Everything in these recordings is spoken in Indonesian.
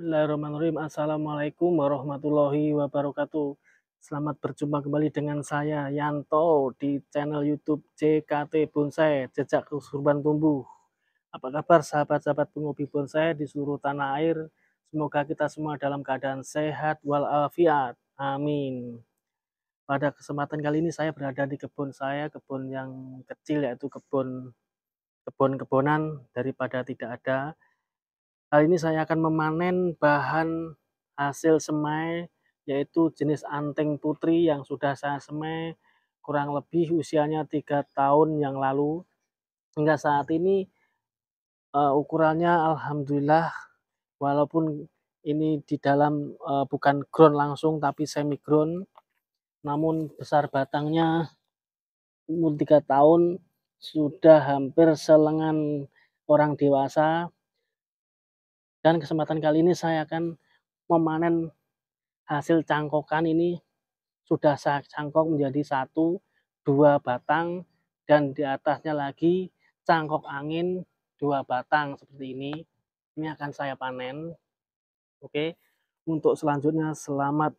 Bismillahirrahmanirrahim. Assalamualaikum warahmatullahi wabarakatuh. Selamat berjumpa kembali dengan saya Yanto di channel YouTube JKT Bonsai, Jejak Kesuburan Tumbuh. Apa kabar sahabat-sahabat penghobi bonsai di seluruh tanah air? Semoga kita semua dalam keadaan sehat walafiat. Amin. Pada kesempatan kali ini saya berada di kebun saya, kebun yang kecil, yaitu kebun-kebonan daripada tidak ada. Kali ini saya akan memanen bahan hasil semai, yaitu jenis anting putri yang sudah saya semai kurang lebih usianya 3 tahun yang lalu. Hingga saat ini ukurannya alhamdulillah, walaupun ini di dalam bukan ground langsung tapi semi ground, namun besar batangnya umur 3 tahun sudah hampir selengan orang dewasa. Dan kesempatan kali ini saya akan memanen hasil cangkokan ini. Sudah saya cangkok menjadi 1-2 batang, dan di atasnya lagi cangkok angin 2 batang seperti ini. Ini akan saya panen. Oke, untuk selanjutnya selamat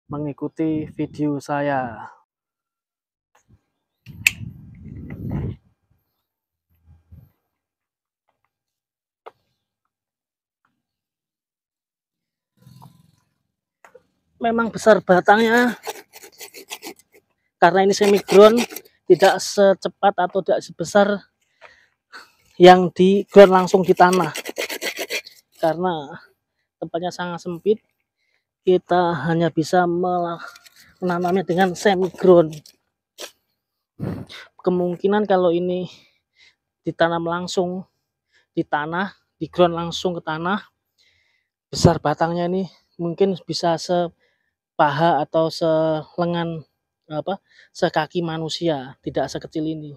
mengikuti video saya. Memang besar batangnya, karena ini semi ground, tidak secepat atau tidak sebesar yang di ground langsung di tanah, karena tempatnya sangat sempit. Kita hanya bisa menanamnya dengan semi ground. Kemungkinan kalau ini ditanam langsung di tanah, di ground langsung ke tanah, besar batangnya ini mungkin bisa sepaha atau selengan sekaki manusia, tidak sekecil ini.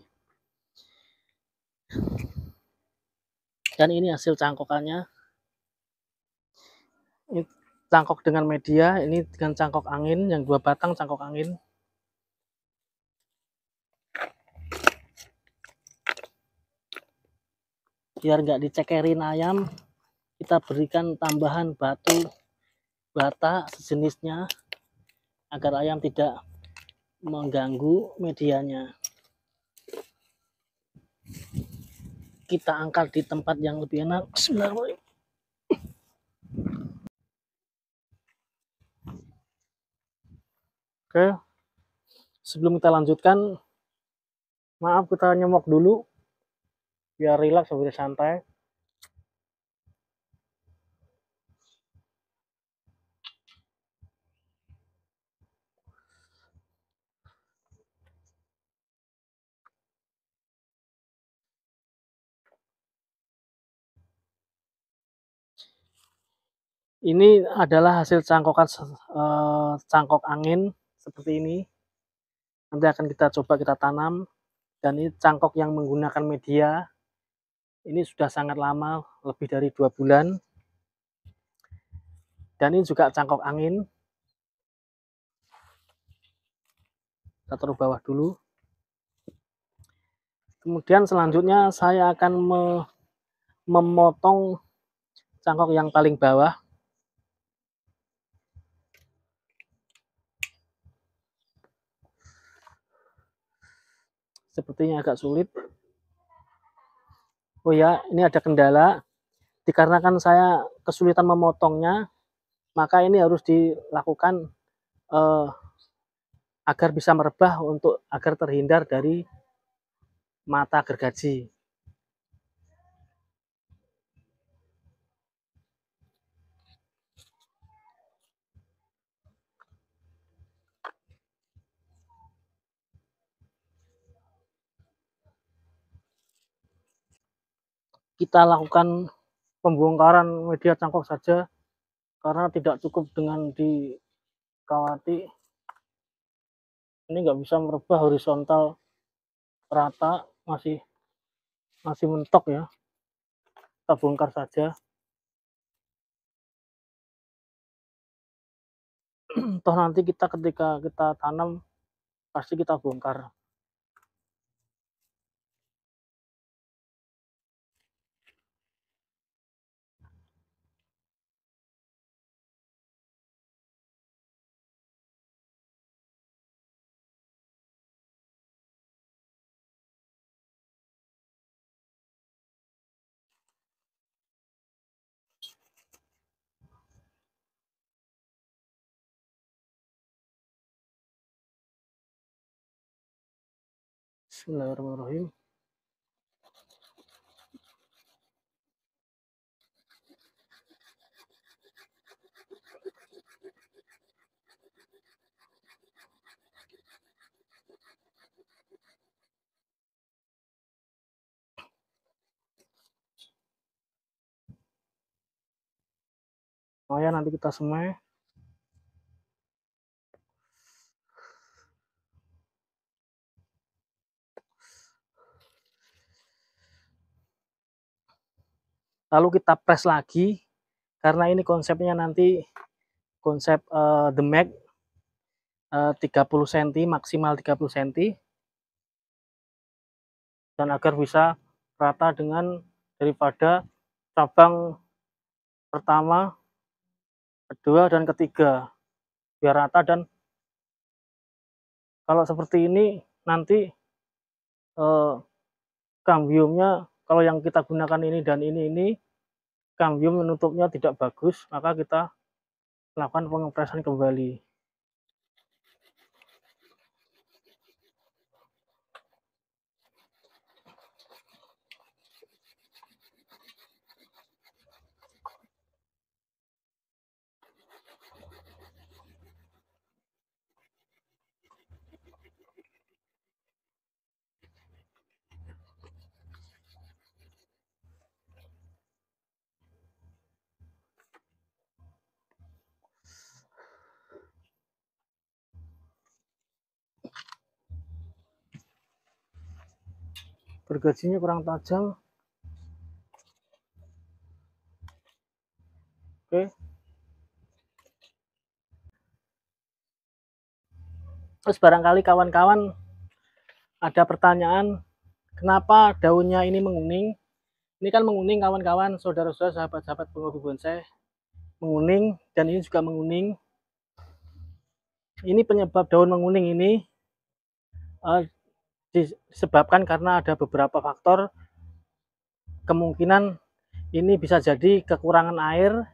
Dan ini hasil cangkokannya. Ini cangkok dengan media, ini dengan cangkok angin yang 2 batang cangkok angin. Biar nggak dicekerin ayam, kita berikan tambahan batu bata sejenisnya agar ayam tidak mengganggu medianya. Kita angkat di tempat yang lebih enak. Bismillahirrahmanirrahim. Oke, sebelum kita lanjutkan, maaf kita nyemok dulu biar rileks, biar santai. Ini adalah hasil cangkokan cangkok angin seperti ini. Nanti akan kita coba kita tanam. Dan ini cangkok yang menggunakan media. Ini sudah sangat lama, lebih dari 2 bulan. Dan ini juga cangkok angin. Kita taruh bawah dulu. Kemudian selanjutnya saya akan memotong cangkok yang paling bawah. Sepertinya agak sulit. Oh ya, ini ada kendala. Dikarenakan saya kesulitan memotongnya, maka ini harus dilakukan agar bisa merebah, untuk agar terhindar dari mata gergaji. Kita lakukan pembongkaran media cangkok saja, karena tidak cukup dengan dikawati. Ini nggak bisa merebah horizontal rata, masih mentok ya. Kita bongkar saja. Toh nanti ketika kita tanam pasti kita bongkar. Bismillahirrahmanirrahim. Oh ya, nanti kita semai. Lalu kita press lagi, karena ini konsepnya nanti konsep the mag 30 cm, maksimal 30 cm, dan agar bisa rata dengan daripada cabang pertama, kedua, dan ketiga, biar rata. Dan kalau seperti ini nanti kambiumnya, kalau yang kita gunakan ini dan ini kambium menutupnya tidak bagus, maka kita lakukan pengepresan kembali. Gergajinya kurang tajam. Oke. Terus barangkali kawan-kawan ada pertanyaan, kenapa daunnya ini menguning? Ini kan menguning kawan-kawan, saudara-saudara, sahabat-sahabat penghobi bonsai, menguning, dan ini juga menguning. Ini penyebab daun menguning ini disebabkan karena ada beberapa faktor. Kemungkinan ini bisa jadi kekurangan air.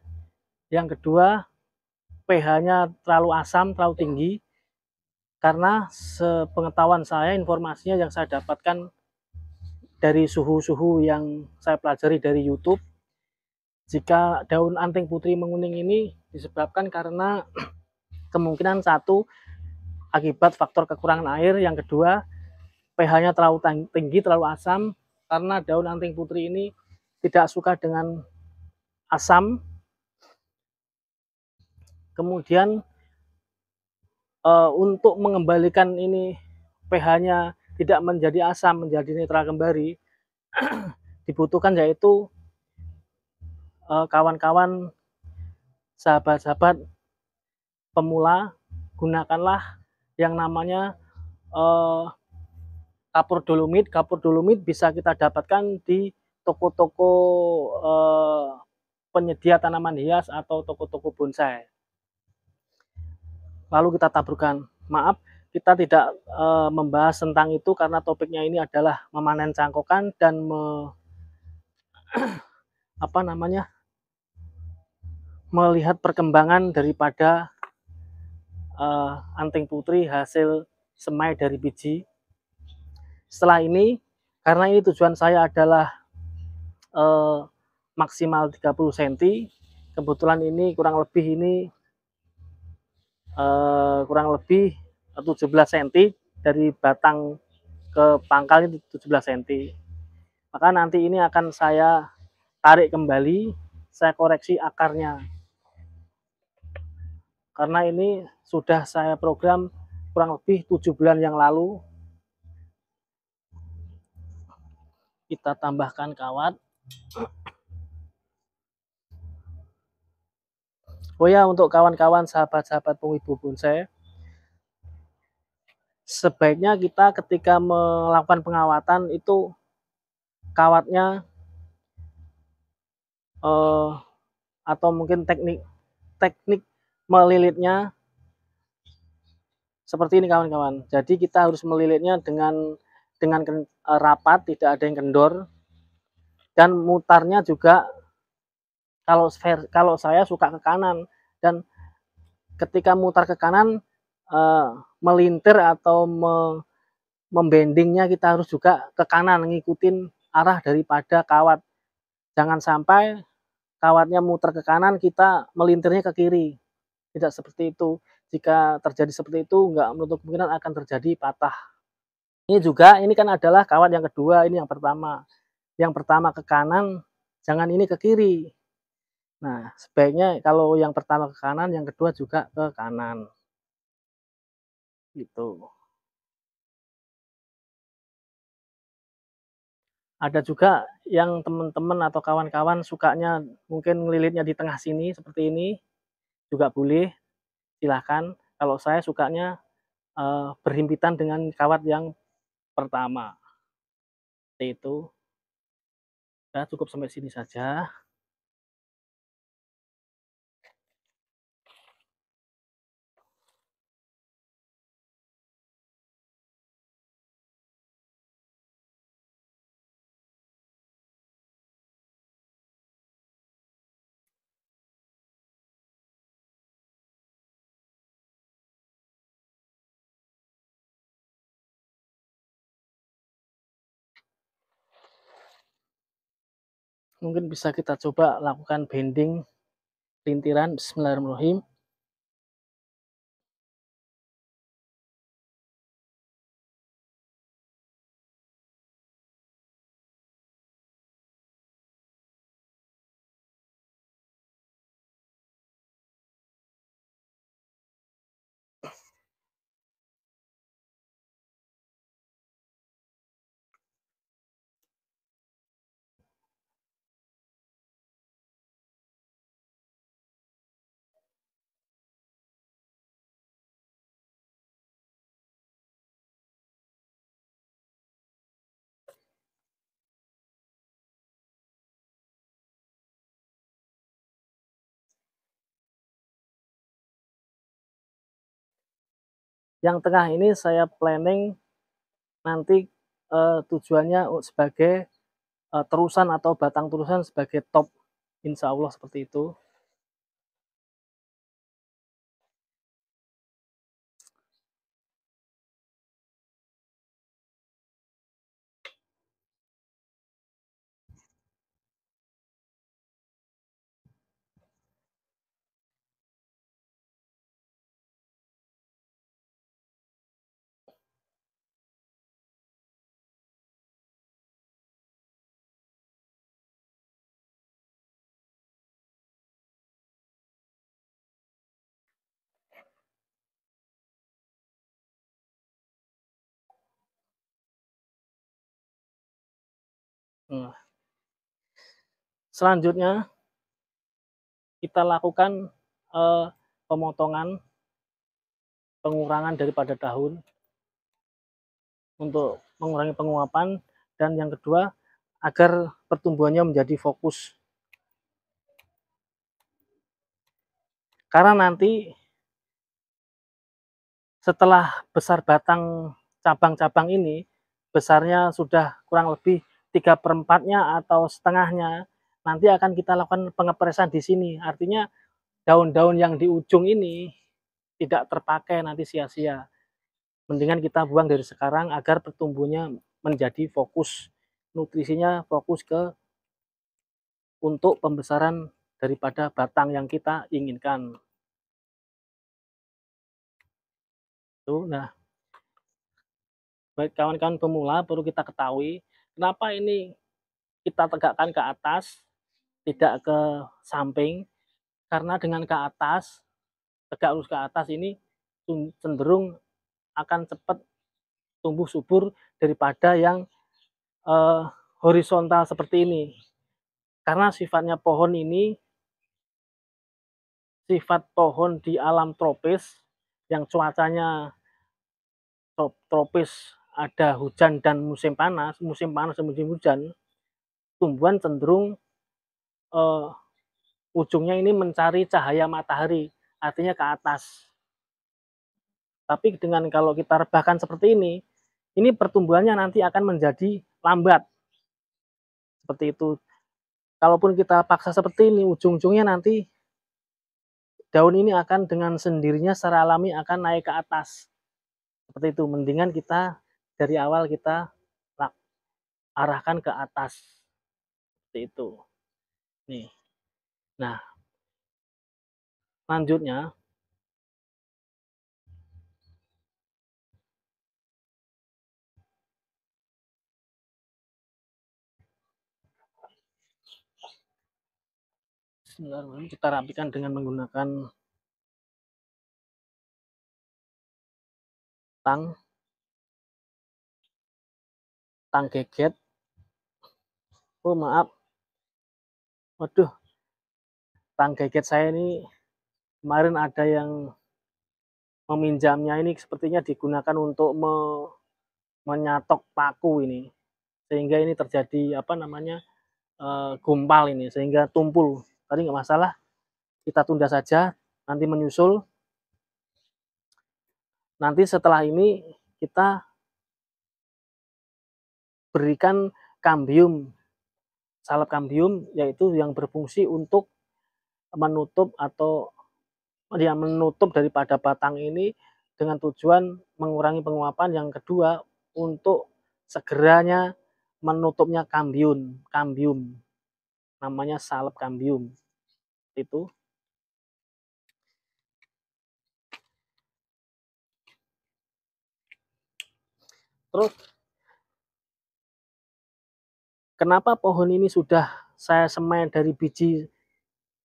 Yang kedua, pH-nya terlalu asam, terlalu tinggi. Karena sepengetahuan saya, informasinya yang saya dapatkan dari suhu-suhu yang saya pelajari dari YouTube, jika daun anting putri menguning ini disebabkan karena kemungkinan satu, akibat faktor kekurangan air. Yang kedua, pH-nya terlalu tinggi, terlalu asam, karena daun anting putri ini tidak suka dengan asam. Kemudian untuk mengembalikan ini pH-nya tidak menjadi asam, menjadi netral kembali, dibutuhkan yaitu kawan-kawan, sahabat-sahabat pemula, gunakanlah yang namanya kapur dolomit. Kapur dolomit bisa kita dapatkan di toko-toko penyedia tanaman hias atau toko-toko bonsai. Lalu kita taburkan. Maaf, kita tidak membahas tentang itu karena topiknya ini adalah memanen cangkokan dan melihat perkembangan daripada anting putri hasil semai dari biji. Setelah ini, karena ini tujuan saya adalah maksimal 30 cm, kebetulan ini kurang lebih 17 cm dari batang ke pangkal ini 17 cm. Maka nanti ini akan saya tarik kembali, saya koreksi akarnya. Karena ini sudah saya program kurang lebih 7 bulan yang lalu. Kita tambahkan kawat. Oh ya, untuk kawan-kawan sahabat-sahabat penghobi bonsai, sebaiknya kita ketika melakukan pengawatan itu kawatnya atau mungkin teknik melilitnya seperti ini kawan-kawan. Jadi kita harus melilitnya dengan rapat, tidak ada yang kendor, dan mutarnya juga kalau saya suka ke kanan, dan ketika mutar ke kanan melintir atau membendingnya kita harus juga ke kanan, ngikutin arah daripada kawat. Jangan sampai kawatnya muter ke kanan, kita melintirnya ke kiri. Tidak seperti itu. Jika terjadi seperti itu, nggak menutup kemungkinan akan terjadi patah. Ini juga, ini kan adalah kawat yang kedua, ini yang pertama. Yang pertama ke kanan, jangan ini ke kiri. Nah, sebaiknya kalau yang pertama ke kanan, yang kedua juga ke kanan. Gitu. Ada juga yang teman-teman atau kawan-kawan sukanya mungkin ngelilitnya di tengah sini seperti ini, juga boleh, silahkan. Kalau saya sukanya berhimpitan dengan kawat yang pertama. Seperti itu. Ya, cukup sampai sini saja. Mungkin bisa kita coba lakukan bending lintiran. Bismillahirrahmanirrahim. Yang tengah ini saya planning nanti tujuannya sebagai terusan atau batang terusan sebagai top, insya Allah seperti itu. Nah, selanjutnya kita lakukan pemotongan, pengurangan daripada daun untuk mengurangi penguapan, dan yang kedua agar pertumbuhannya menjadi fokus. Karena nanti setelah besar batang cabang-cabang ini, besarnya sudah kurang lebih 3/4-nya atau setengahnya, nanti akan kita lakukan pengepresan di sini. Artinya daun-daun yang di ujung ini tidak terpakai, nanti sia-sia. Mendingan kita buang dari sekarang agar pertumbuhannya menjadi fokus, nutrisinya fokus ke untuk pembesaran daripada batang yang kita inginkan. Tuh, nah, baik kawan-kawan pemula perlu kita ketahui kenapa ini kita tegakkan ke atas, tidak ke samping, karena dengan ke atas, tegak lurus ke atas ini cenderung akan cepat tumbuh subur daripada yang horizontal seperti ini. Karena sifatnya pohon ini, sifat pohon di alam tropis, yang cuacanya tropis, ada hujan dan musim panas dan musim hujan, tumbuhan cenderung ujungnya ini mencari cahaya matahari, artinya ke atas. Tapi dengan kalau kita rebahkan seperti ini pertumbuhannya nanti akan menjadi lambat. Seperti itu. Kalaupun kita paksa seperti ini, ujung-ujungnya nanti daun ini akan dengan sendirinya secara alami akan naik ke atas. Seperti itu. Mendingan kita dari awal kita arahkan ke atas seperti itu. Nih. Nah, lanjutnya kita rapikan dengan menggunakan tang geget. Oh maaf, waduh, tang geget saya ini kemarin ada yang meminjamnya, ini sepertinya digunakan untuk menyatok paku ini, sehingga ini terjadi apa namanya gumpal ini, sehingga tumpul. Tadi nggak masalah, kita tunda saja, nanti menyusul. Nanti setelah ini kita berikan kambium, salep kambium, yaitu yang berfungsi untuk menutup atau yang menutup daripada batang ini dengan tujuan mengurangi penguapan. Yang kedua, untuk segeranya menutupnya kambium, namanya salep kambium itu. Terus kenapa pohon ini sudah saya semai dari biji,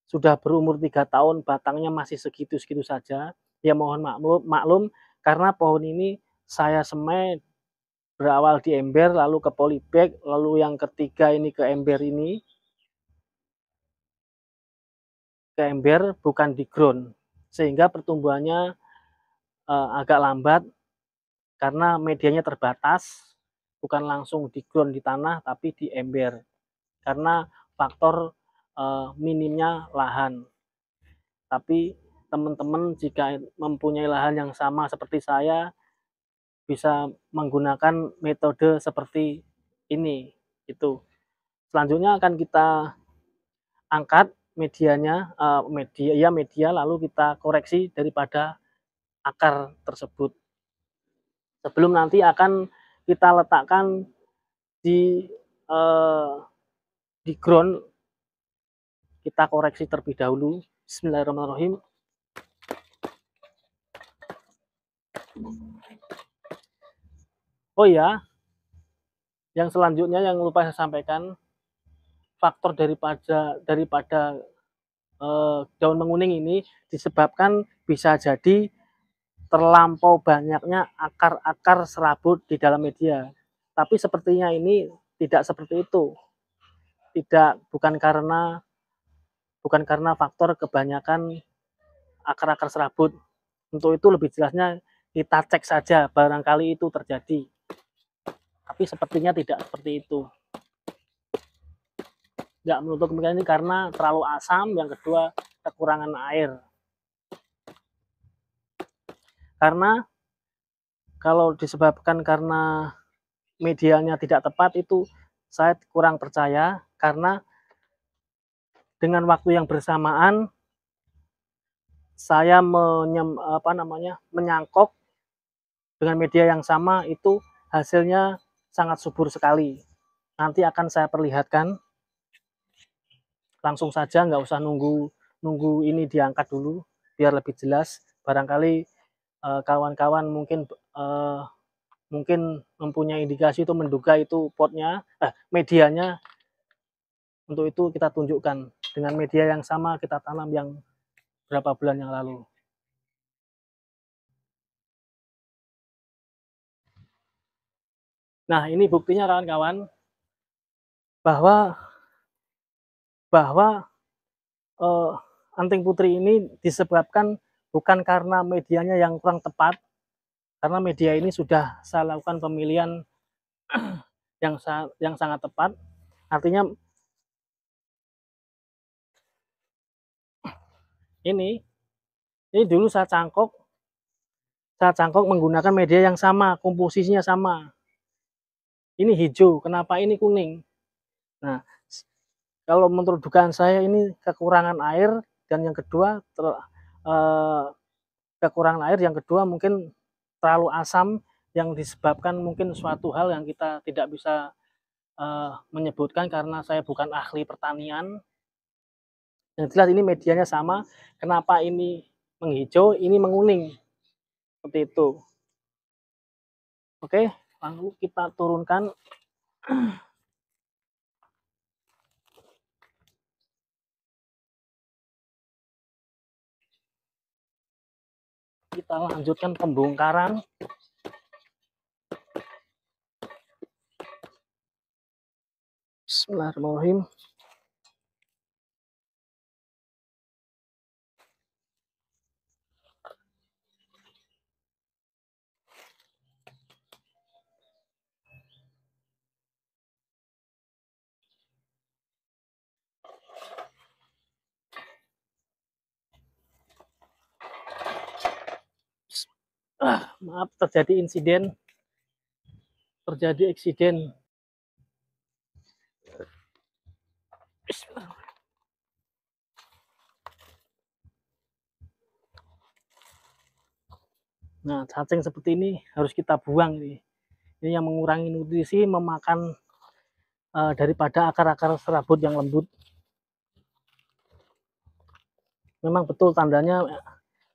sudah berumur 3 tahun, batangnya masih segitu-segitu saja? Ya mohon maklum karena pohon ini saya semai berawal di ember, lalu ke polybag, lalu yang ketiga ini ke ember ini, ke ember bukan di ground, sehingga pertumbuhannya agak lambat karena medianya terbatas, bukan langsung di ground di tanah tapi di ember karena faktor minimnya lahan. Tapi teman-teman jika mempunyai lahan yang sama seperti saya, bisa menggunakan metode seperti ini. Itu selanjutnya akan kita angkat medianya, media lalu kita koreksi daripada akar tersebut. Sebelum nanti akan kita letakkan di ground, kita koreksi terlebih dahulu. Bismillahirrahmanirrahim. Oh ya, yang selanjutnya yang lupa saya sampaikan, faktor daripada daun menguning ini disebabkan bisa jadi terlampau banyaknya akar-akar serabut di dalam media. Tapi sepertinya ini tidak seperti itu. Bukan karena faktor kebanyakan akar-akar serabut. Untuk itu lebih jelasnya kita cek saja, barangkali itu terjadi. Tapi sepertinya tidak seperti itu. Nggak menutup kemungkinan ini karena terlalu asam, yang kedua kekurangan air. Karena kalau disebabkan karena medianya tidak tepat, itu saya kurang percaya, karena dengan waktu yang bersamaan saya menyangkok dengan media yang sama, itu hasilnya sangat subur sekali. Nanti akan saya perlihatkan. Langsung saja, nggak usah nunggu ini diangkat dulu biar lebih jelas. Barangkali kawan-kawan mungkin mempunyai indikasi itu, menduga itu potnya, medianya. Untuk itu kita tunjukkan dengan media yang sama kita tanam yang berapa bulan yang lalu. Nah, ini buktinya kawan-kawan bahwa anting putri ini disebabkan bukan karena medianya yang kurang tepat, karena media ini sudah saya lakukan pemilihan yang sangat tepat. Artinya ini dulu saya cangkok menggunakan media yang sama, komposisinya sama. Ini hijau, kenapa ini kuning? Nah, kalau menurut dugaan saya ini kekurangan air, dan yang kedua kekurangan air, yang kedua mungkin terlalu asam, yang disebabkan mungkin suatu hal yang kita tidak bisa menyebutkan karena saya bukan ahli pertanian. Yang jelas ini medianya sama. Kenapa ini menghijau, ini menguning. Seperti itu. Oke, lalu kita turunkan. Kita lanjutkan pembongkaran. Bismillahirrahmanirrahim. Maaf, terjadi eksiden. Nah, cacing seperti ini harus kita buang ini. Ini yang mengurangi nutrisi, memakan daripada akar-akar serabut yang lembut. Memang betul tandanya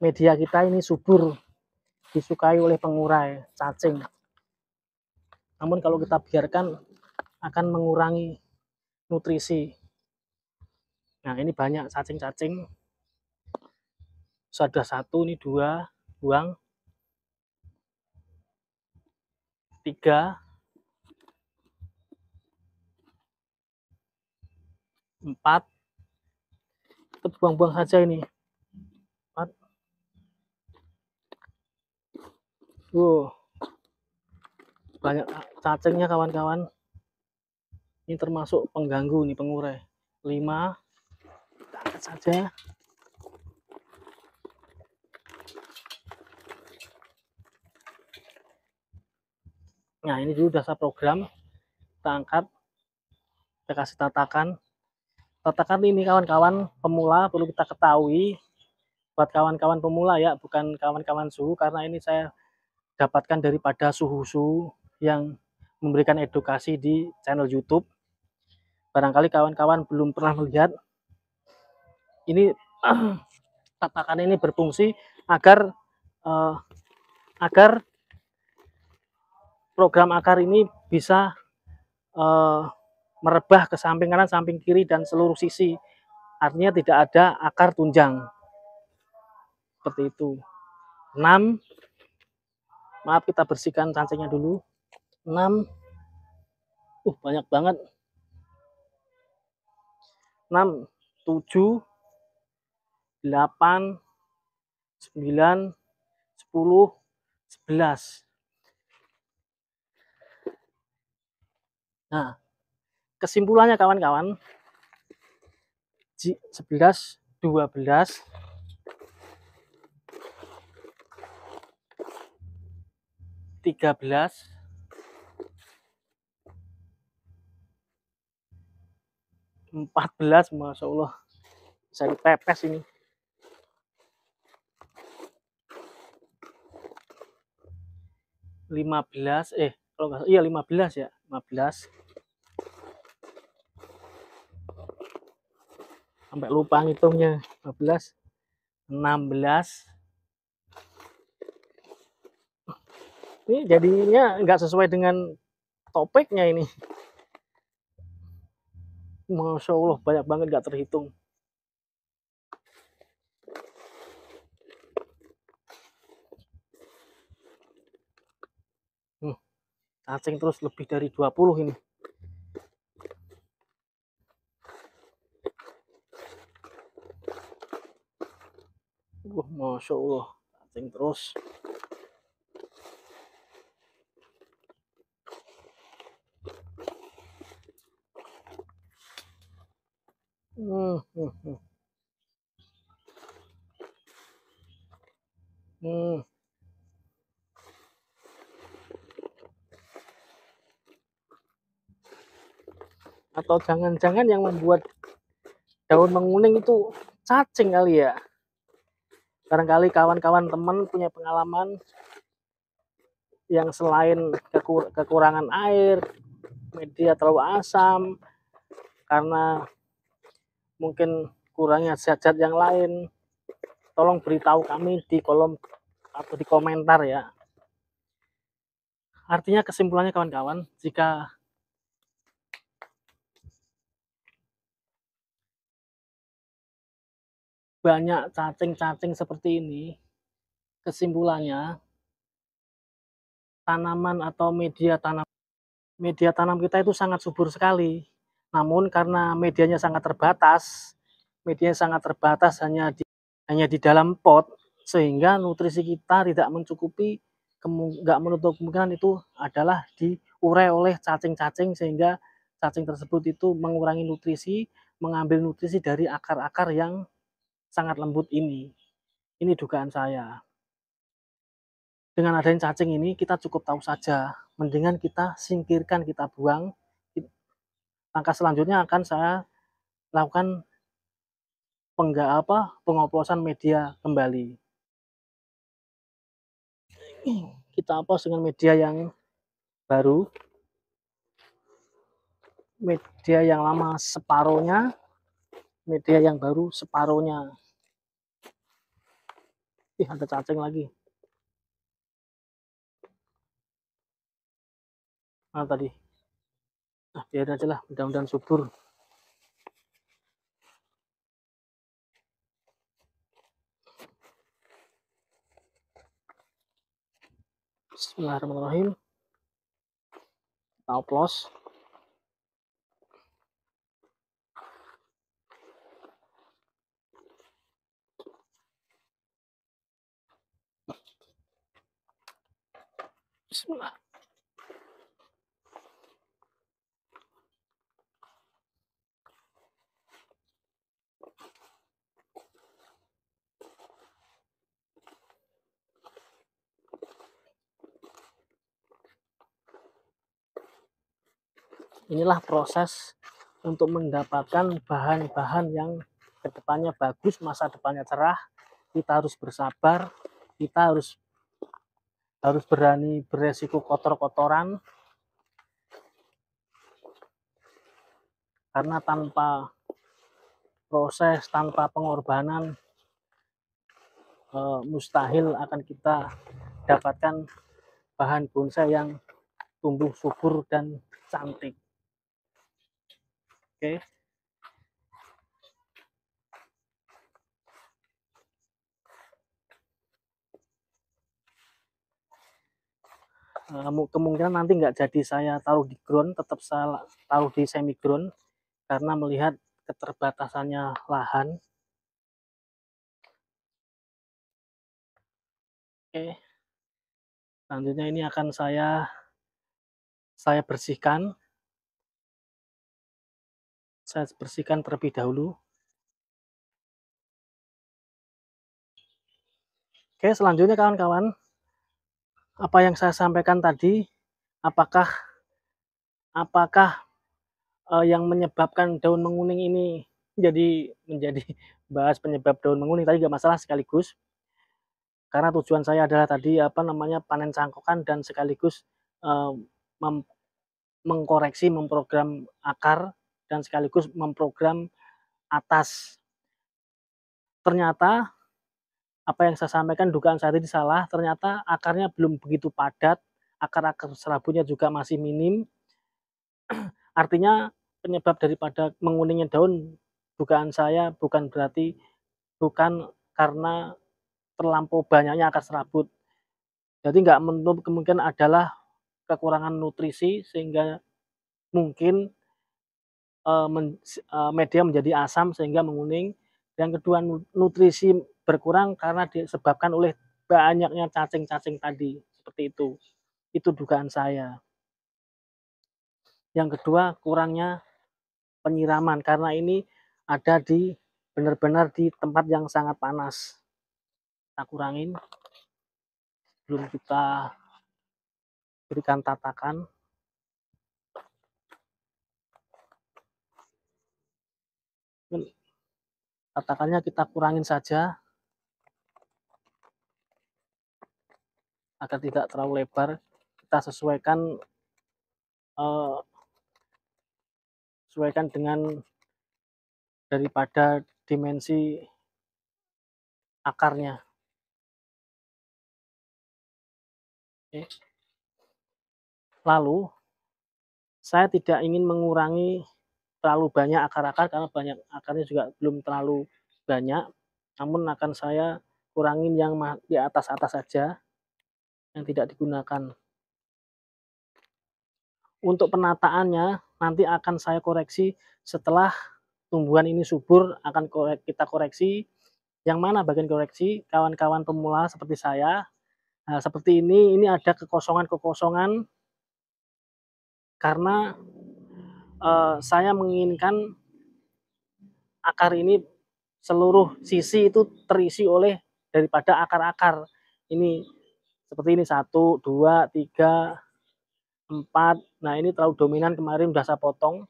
media kita ini subur, disukai oleh pengurai cacing. Namun kalau kita biarkan akan mengurangi nutrisi. Nah, ini banyak cacing-cacing. Sudah satu, ini dua, buang. 3, 4. Kita buang-buang saja ini. 4. Banyak cacingnya kawan-kawan. Ini termasuk pengganggu nih, pengurai. 5. Kita angkat saja. Nah, ini dulu dasar program. Kita angkat. Kita kasih tatakan. Tatakan ini kawan-kawan pemula perlu kita ketahui. Buat kawan-kawan pemula ya, bukan kawan-kawan suhu, karena ini saya dapatkan daripada suhu-suhu yang memberikan edukasi di channel YouTube. Barangkali kawan-kawan belum pernah melihat. Ini tatakan ini berfungsi agar program akar ini bisa merebah ke samping kanan, samping kiri, dan seluruh sisi. Artinya tidak ada akar tunjang. Seperti itu. 6. Maaf, kita bersihkan cacingnya dulu. 6. Banyak banget. 6, 7, 8, 9, 10, 11. Nah, kesimpulannya kawan-kawan, 11, 12, 13, 14, Masya Allah, bisa dipepes ini. 15, kalau nggak, iya 15 ya, 15. Sampai lupa ngitungnya. 15, 16. Ini jadinya nggak sesuai dengan topiknya ini. Masya Allah, banyak banget nggak terhitung. Cacing terus lebih dari 20 ini. Masya Allah, cacing terus. Atau jangan-jangan yang membuat daun menguning itu cacing kali ya. Barangkali kawan-kawan teman punya pengalaman. yang selain kekurangan air, media terlalu asam, karena mungkin kurangnya zat-zat yang lain, tolong beritahu kami di kolom atau di komentar ya. Artinya kesimpulannya kawan-kawan, jika banyak cacing-cacing seperti ini, kesimpulannya tanaman atau media tanam kita itu sangat subur sekali. Namun karena medianya sangat terbatas hanya di dalam pot, sehingga nutrisi kita tidak mencukupi, nggak menutup kemungkinan itu adalah diurai oleh cacing-cacing, sehingga cacing tersebut itu mengurangi nutrisi, mengambil nutrisi dari akar-akar yang sangat lembut ini. Ini dugaan saya. Dengan adanya cacing ini kita cukup tahu saja, mendingan kita singkirkan, kita buang. Langkah selanjutnya akan saya lakukan pengoplosan media kembali. Kita oplos dengan media yang baru, media yang lama separuhnya, media yang baru separuhnya. Ada cacing lagi. Tadi. Biar aja lah, mudah-mudahan subur. Bismillahirrahmanirrahim. Kita oplos. Bismillah. Inilah proses untuk mendapatkan bahan-bahan yang kedepannya bagus, masa depannya cerah. Kita harus bersabar, kita harus berani beresiko kotor-kotoran, karena tanpa proses, tanpa pengorbanan, mustahil akan kita dapatkan bahan bonsai yang tumbuh subur dan cantik. Oke. Kemungkinan nanti nggak jadi saya taruh di ground, tetap saya taruh di semi ground karena melihat keterbatasannya lahan. Oke. Selanjutnya ini akan saya bersihkan. Saya bersihkan terlebih dahulu. Oke, selanjutnya kawan-kawan, apa yang saya sampaikan tadi, apakah yang menyebabkan daun menguning ini menjadi bahas penyebab daun menguning tadi, nggak masalah, sekaligus karena tujuan saya adalah tadi panen cangkokan dan sekaligus mengkoreksi, memprogram akar dan sekaligus memprogram atas. Ternyata apa yang saya sampaikan, dugaan saya tadi salah, ternyata akarnya belum begitu padat, akar-akar serabutnya juga masih minim. Artinya penyebab daripada menguningnya daun, dugaan saya bukan karena terlampau banyaknya akar serabut. Jadi nggak menutup kemungkinan adalah kekurangan nutrisi, sehingga mungkin media menjadi asam sehingga menguning. Yang kedua, nutrisi berkurang karena disebabkan oleh banyaknya cacing-cacing tadi. Seperti itu. Itu dugaan saya. Yang kedua, kurangnya penyiraman karena ini ada benar-benar di tempat yang sangat panas. Kita kurangin sebelum kita berikan tatakan. Tatakannya kita kurangin saja agar tidak terlalu lebar. kita sesuaikan dengan daripada dimensi akarnya. Oke. Lalu saya tidak ingin mengurangi terlalu banyak akar-akar karena banyak akarnya juga belum terlalu banyak, namun akan saya kurangin yang di atas-atas saja yang tidak digunakan. Untuk penataannya nanti akan saya koreksi setelah tumbuhan ini subur, akan kita koreksi. Yang mana bagian koreksi? Kawan-kawan pemula seperti saya, nah seperti ini ada kekosongan-kekosongan karena saya menginginkan akar ini seluruh sisi itu terisi oleh daripada akar-akar. Ini seperti ini 1, 2, 3, 4. Nah, ini terlalu dominan kemarin udah saya potong.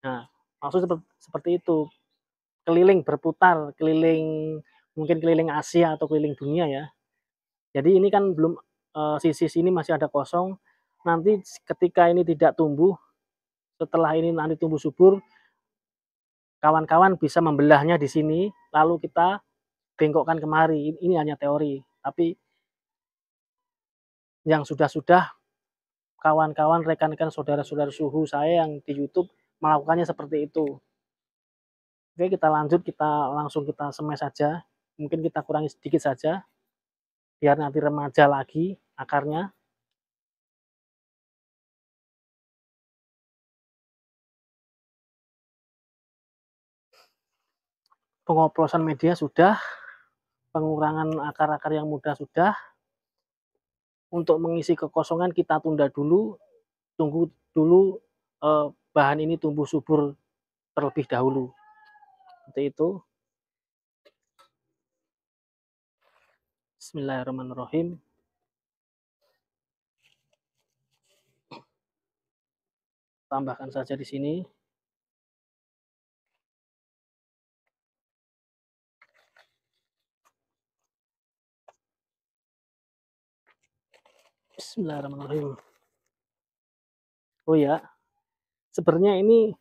Nah, maksud seperti itu. Keliling berputar, mungkin keliling Asia atau keliling dunia ya. Jadi ini kan belum sisi sini masih ada kosong. Nanti ketika ini tidak tumbuh, setelah ini nanti tumbuh subur, kawan-kawan bisa membelahnya di sini, lalu kita bengkokkan kemari. Ini hanya teori, tapi yang sudah-sudah kawan-kawan, rekan-rekan, saudara-saudara suhu saya yang di YouTube melakukannya seperti itu. Oke, kita lanjut, langsung kita semai saja. Mungkin kita kurangi sedikit saja, biar nanti remaja lagi akarnya. Pengoplosan media sudah, pengurangan akar-akar yang muda sudah. Untuk mengisi kekosongan kita tunda dulu, tunggu dulu bahan ini tumbuh subur terlebih dahulu. Seperti itu. Bismillahirrahmanirrahim. Tambahkan saja di sini. Bismillahirrahmanirrahim. Oh ya, sebenarnya ini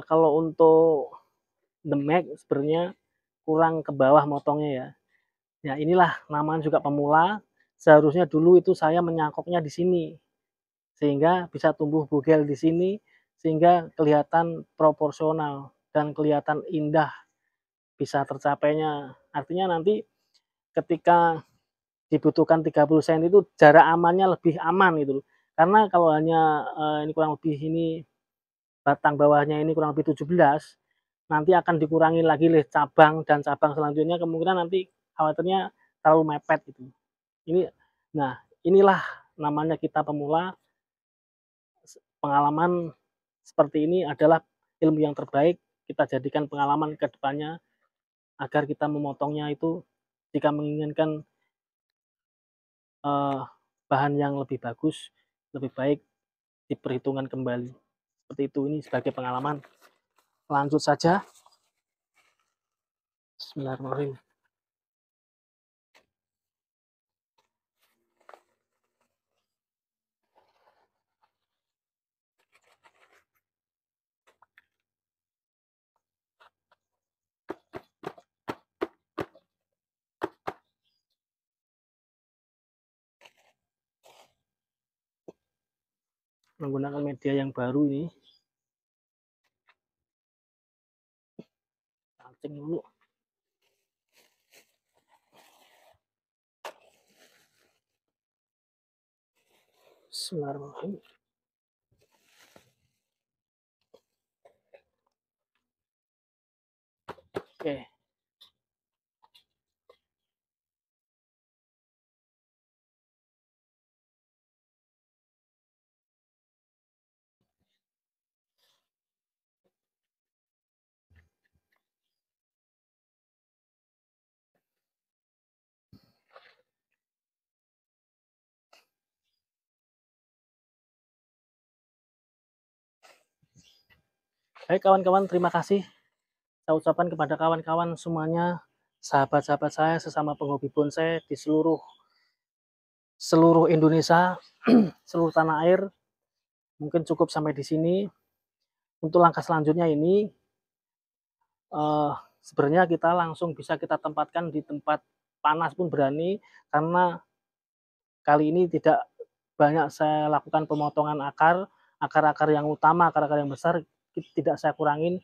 kalau untuk demek sebenarnya kurang ke bawah motongnya ya. Ya inilah namanya juga pemula. Seharusnya dulu itu saya menyangkoknya di sini, sehingga bisa tumbuh bugel di sini, sehingga kelihatan proporsional dan kelihatan indah, bisa tercapainya. Artinya nanti ketika dibutuhkan 30 cm itu jarak amannya lebih aman gitu. Karena kalau hanya ini kurang lebih ini batang bawahnya ini kurang lebih 17, nanti akan dikurangi lagi oleh cabang dan cabang selanjutnya kemungkinan nanti khawatirnya terlalu mepet gitu. Ini, nah inilah namanya kita pemula. Pengalaman seperti ini adalah ilmu yang terbaik. Kita jadikan pengalaman ke depannya agar kita memotongnya itu jika menginginkan bahan yang lebih bagus, lebih baik diperhitungkan kembali. Seperti itu, ini sebagai pengalaman. Lanjut saja. Bismillahirrahmanirrahim. Menggunakan media yang baru ini. Pancing dulu. Bismillahirrahmanirrahim. Oke. Baik kawan-kawan, terima kasih. Saya ucapkan kepada kawan-kawan semuanya, sahabat-sahabat saya sesama penghobi bonsai di seluruh seluruh Indonesia, seluruh tanah air. Mungkin cukup sampai di sini. Untuk langkah selanjutnya ini, sebenarnya kita langsung bisa kita tempatkan di tempat panas pun berani, karena kali ini tidak banyak saya lakukan pemotongan akar-akar yang utama, akar-akar yang besar tidak saya kurangin.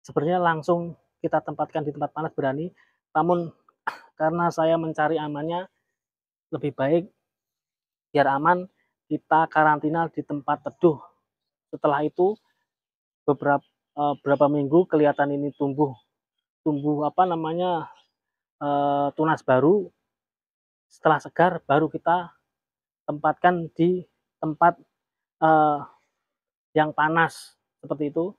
Sebenarnya langsung kita tempatkan di tempat panas berani, namun karena saya mencari amannya, lebih baik biar aman kita karantina di tempat teduh. Setelah itu beberapa minggu kelihatan ini tumbuh tunas baru. Setelah segar baru kita tempatkan di tempat yang panas seperti itu.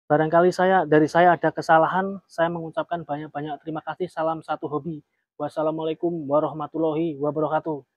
Barangkali dari saya ada kesalahan, saya mengucapkan banyak-banyak terima kasih. Salam satu hobi. Wassalamualaikum warahmatullahi wabarakatuh.